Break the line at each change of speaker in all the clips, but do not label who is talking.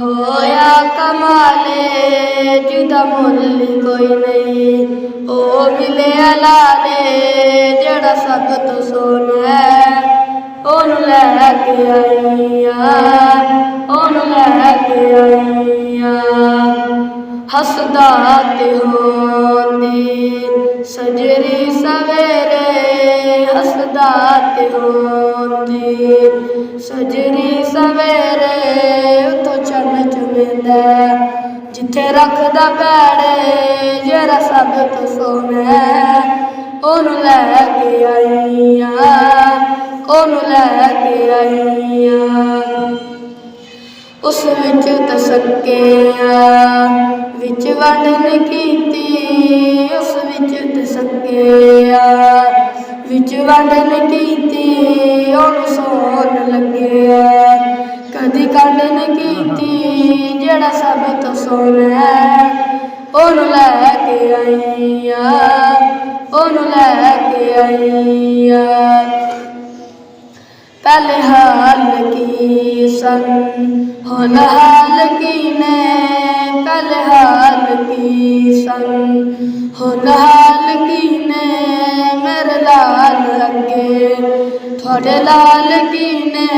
होया कमाले जिदा मुल कोई नहीं, ओ मिले लाले जड़ा सब तो सोना है, ओनू लैके आईया, ओनू लैके आईया। हसदा ते होंदी सजरी सवेरे, हसदा ते होंदी सजरी सवेरे। उतो चन्न चुमेंदा जिथे रखदा पैड़े जरा सब तो सोना है, ओनू लैके आईया, ओनू लैके आईया। उस विच तसक्किया विच वंडन कीती, उस विच तसक्किया विच वंडन कीती। ओनू सोन लग्गिया कदी कंडन कीती जड़ा सब तो सोना है, ओनू लैके आईया, ओनू लैके आईया। पहले हाल की सन हुन हाल की ने, पहले हाल की सन हुन हाल की ने। मेरे लाल अगे थोड़े लाल की ने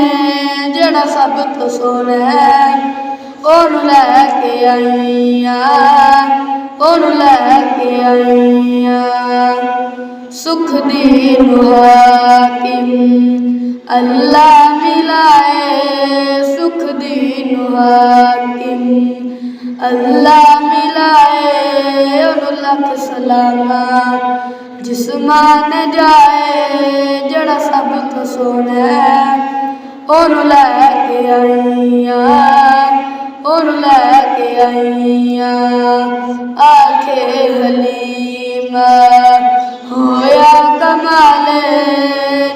जड़ा सब तो सोना है, ओनू लैके आईया, ओनू लैके आईया। सुख दी हाकिम अल्लाह मिलाए, सुख दी हाकिम अल्लाह मिलाए। ओनू लख सलामा जिसमान जाए जड़ा सब तो सोना है, ओनू लैके आईया, ओनू लैके आईया। आखे हलीमा होया कमाले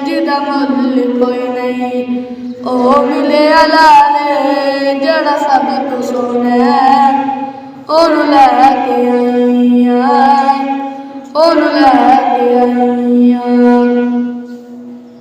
जिदा मुल कोई नहीं, ओ मिले लाले जड़ा सब तो सोना है, ओनू लैके आईया, ओनू लैके आईया।